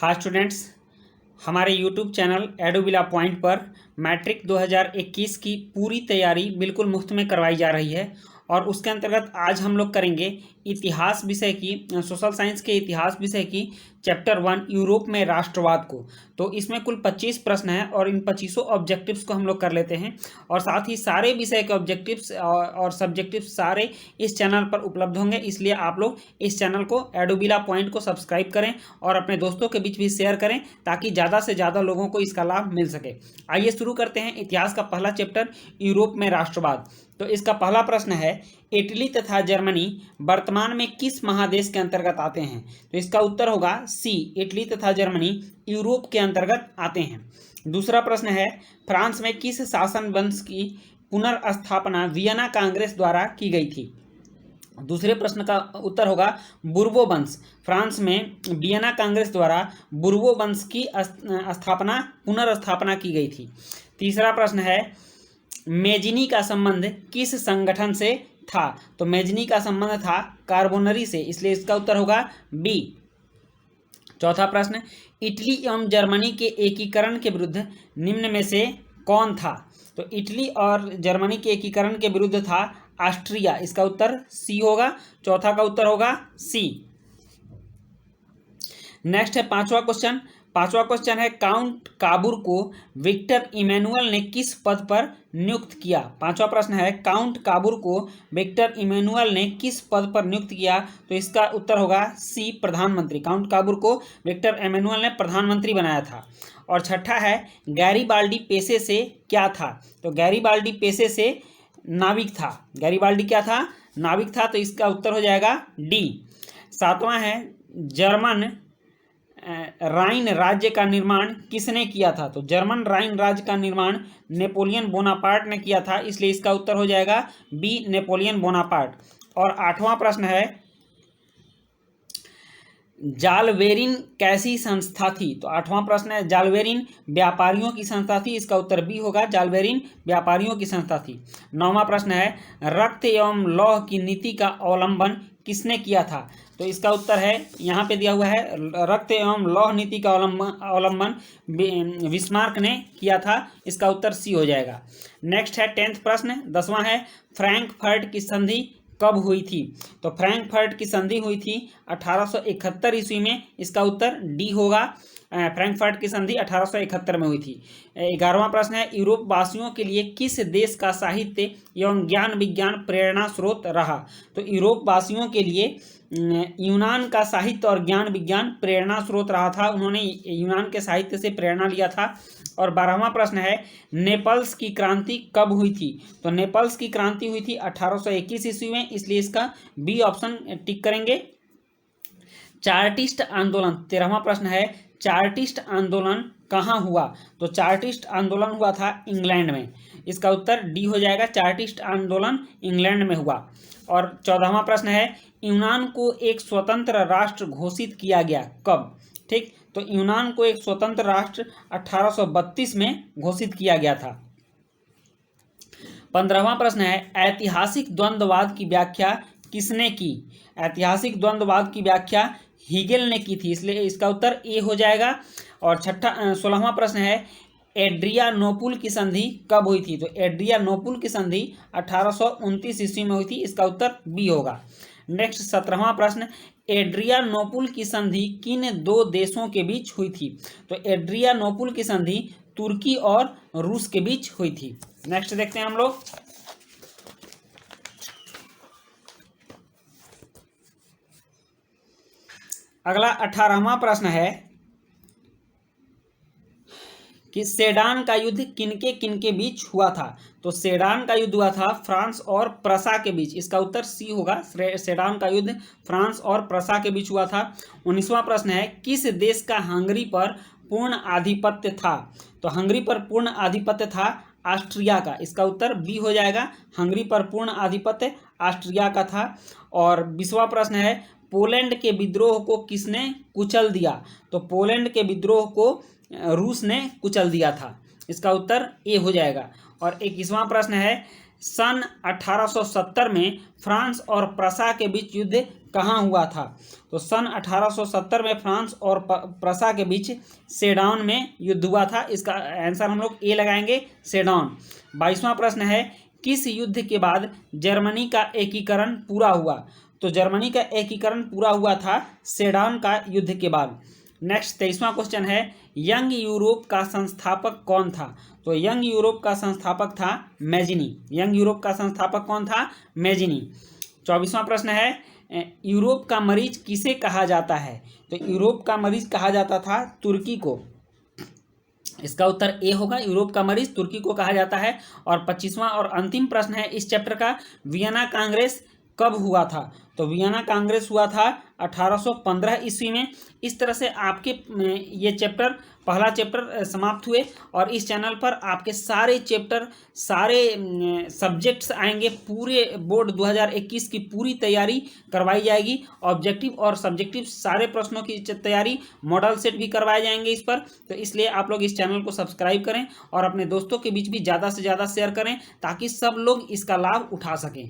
Hi students, हमारे YouTube channel एडुबिला point पर matric 2021 की पूरी तैयारी बिल्कुल मुफ्त में करवाई जा रही है। और उसके अंतर्गत आज हम लोग करेंगे इतिहास विषय की, सोशल साइंस के इतिहास विषय की चैप्टर 1 यूरोप में राष्ट्रवाद को। तो इसमें कुल 25 प्रश्न हैं और इन 25 ऑब्जेक्टिव्स को हम लोग कर लेते हैं। और साथ ही सारे विषय के ऑब्जेक्टिव्स और सब्जेक्टिव्स सारे इस चैनल पर उपलब्ध होंगे, इसलिए आप लोग इस चैनल को एडुबिला पॉइंट को सब्सक्राइब करें और अपने दोस्तों के बीच भी शेयर करें ताकि ज़्यादा से ज़्यादा लोगों को इसका लाभ मिल सके। आइए शुरू करते हैं इतिहास का पहला चैप्टर, यूरोप में राष्ट्रवाद। तो इसका पहला प्रश्न है, इटली तथा जर्मनी वर्तमान में किस महादेश के अंतर्गत आते हैं? तो इसका उत्तर होगा सी, इटली तथा जर्मनी यूरोप के अंतर्गत आते हैं। दूसरा प्रश्न है, फ्रांस में किस शासन वंश की पुनर्स्थापना वियना कांग्रेस द्वारा की गई थी? दूसरे प्रश्न का उत्तर होगा बुर्बो वंश। फ्रांस में वियना कांग्रेस द्वारा बुर्बो वंश की पुनर्स्थापना की गई थी। तीसरा प्रश्न है, मेजिनी का संबंध किस संगठन से था? तो मेजिनी का संबंध था कार्बोनरी से, इसलिए इसका उत्तर होगा बी। चौथा प्रश्न, इटली एवं जर्मनी के एकीकरण के विरुद्ध निम्न में से कौन था? तो इटली और जर्मनी के एकीकरण के विरुद्ध था ऑस्ट्रिया, इसका उत्तर सी होगा। चौथा का उत्तर होगा सी। नेक्स्ट है पांचवा क्वेश्चन है, काउंट काबूर को विक्टर इमैनुअल ने किस पद पर नियुक्त किया? पांचवा प्रश्न है, काउंट काबूर को विक्टर इमैनुअल ने किस पद पर नियुक्त किया? तो इसका उत्तर होगा सी, प्रधानमंत्री। काउंट काबूर को विक्टर इमैनुअल ने प्रधानमंत्री बनाया था। और छठा है, गैरीबाल्डी पेशे से क्या था? तो गैरीबाल्डी पेशे से नाविक था। गैरीबाल्डी क्या था? नाविक था, तो इसका उत्तर हो जाएगा डी। सातवां है, जर्मन राइन राज्य का निर्माण किसने किया था? तो जर्मन राइन राज्य का निर्माण नेपोलियन बोनापार्ट ने किया था, इसलिए इसका उत्तर हो जाएगा बी, नेपोलियन बोनापार्ट। और आठवां प्रश्न है, जालवेरिन कैसी संस्था थी? तो आठवां प्रश्न है, जालवेरिन व्यापारियों की संस्था थी, इसका उत्तर बी होगा, जालवेरिन व्यापारियों की संस्था थी। नौवां प्रश्न है, रक्त एवं लौह की नीति का अवलंबन किसने किया था? तो इसका उत्तर है, यहाँ पे दिया हुआ है, रक्त एवं लौह नीति का अवलंबन बिस्मार्क ने किया था, इसका उत्तर सी हो जाएगा। नेक्स्ट है 10th प्रश्न, 10वां है, फ्रैंकफर्ट की संधि कब हुई थी? तो फ्रैंकफर्ट की संधि हुई थी 1871 ईस्वी में, इसका उत्तर डी होगा। फ्रैंकफर्ट की संधि 1871 में हुई थी। 11वां प्रश्न है, यूरोप वासियों के लिए किस देश का साहित्य एवं ज्ञान विज्ञान प्रेरणा स्रोत रहा? तो यूरोप वासियों के लिए यूनान का साहित्य और ज्ञान विज्ञान प्रेरणा स्रोत रहा था, उन्होंने यूनान के साहित्य से प्रेरणा लिया था। और 12वां प्रश्न है, नेपल्स की क्रांति कब हुई थी? तो नेपल्स की क्रांति हुई थी 1821 ईस्वी में, इसलिए इसका बी ऑप्शन टिक करेंगे। चार्टिस्ट आंदोलन, 13वां प्रश्न है, चार्टिस्ट आंदोलन कहाँ हुआ? तो चार्टिस्ट आंदोलन हुआ था इंग्लैंड में, इसका उत्तर डी हो जाएगा, चार्टिस्ट आंदोलन इंग्लैंड में हुआ। और 14वां प्रश्न है, यूनान को एक स्वतंत्र राष्ट्र घोषित किया गया कब? ठीक, तो यूनान को एक स्वतंत्र राष्ट्र 1832 में घोषित किया गया था। 15वां प्रश्न है, ऐतिहासिक द्वंद्ववाद की व्याख्या किसने की? ऐतिहासिक द्वंद्ववाद की व्याख्या हीगेल ने की थी, इसलिए इसका उत्तर ए हो जाएगा। और 16वां प्रश्न है, एड्रियानोपुल की संधि कब हुई थी? तो एड्रियानोपुल की संधि 1829 ईस्वी में हुई थी, इसका उत्तर बी होगा। नेक्स्ट 17वां प्रश्न, एड्रियानोपुल की संधि किन दो देशों के बीच हुई थी? तो एड्रियानोपुल की संधि तुर्की और रूस के बीच हुई थी। नेक्स्ट देखते हैं हम लोग, अगला 18वां प्रश्न है कि सेडान का युद्ध किनके किनके बीच हुआ था? तो सेडान का युद्ध हुआ था फ्रांस और प्रसा के बीच, इसका उत्तर सी होगा, सेडान का युद्ध फ्रांस और प्रसा के बीच हुआ था। 19वां प्रश्न है, किस देश का हंगरी पर पूर्ण आधिपत्य था? तो हंगरी पर पूर्ण आधिपत्य था ऑस्ट्रिया का, इसका उत्तर बी हो जाएगा, हंगरी पर पूर्ण आधिपत्य ऑस्ट्रिया का था। और 20वां प्रश्न है, पोलैंड के विद्रोह को किसने कुचल दिया? तो पोलैंड के विद्रोह को रूस ने कुचल दिया था, इसका उत्तर ए हो जाएगा। और 21वां प्रश्न है, सन 1870 में फ्रांस और प्रसा के बीच युद्ध कहाँ हुआ था? तो सन 1870 में फ्रांस और प्रसा के बीच सेडान में युद्ध हुआ था। इसका आंसर हम लोग ए लगाएंगे, सेडान। 22वां प्रश्न है, किस युद्ध के बाद जर्मनी का एकीकरण पूरा हुआ? तो जर्मनी का एकीकरण पूरा हुआ था सेडान का युद्ध के बाद। नेक्स्ट 23वां क्वेश्चन है, यंग यूरोप का संस्थापक कौन था? तो यंग यूरोप का संस्थापक था मैजिनी। यंग यूरोप का संस्थापक कौन था? मैजिनी। 24वां प्रश्न है, यूरोप का मरीज किसे कहा जाता है? तो यूरोप का मरीज कहा जाता था तुर्की को। इसका उत्तर ए होगा, यूरोप का मरीज तुर्की को कहा जाता है। और 25वां और अंतिम प्रश्न है इस चैप्टर का, वियना कांग्रेस कब हुआ था? तो वियना कांग्रेस हुआ था 1815 ईस्वी में। इस तरह से आपके ये चैप्टर, पहला चैप्टर समाप्त हुए। और इस चैनल पर आपके सारे चैप्टर, सारे सब्जेक्ट्स आएंगे। पूरे बोर्ड 2021 की पूरी तैयारी करवाई जाएगी। ऑब्जेक्टिव और सब्जेक्टिव सारे प्रश्नों की तैयारी, मॉडल सेट भी करवाए जाएंगे इस पर। तो इसलिए आप लोग इस चैनल को सब्सक्राइब करें और अपने दोस्तों के बीच भी ज़्यादा से ज़्यादा शेयर करें, ताकि सब लोग इसका लाभ उठा सकें।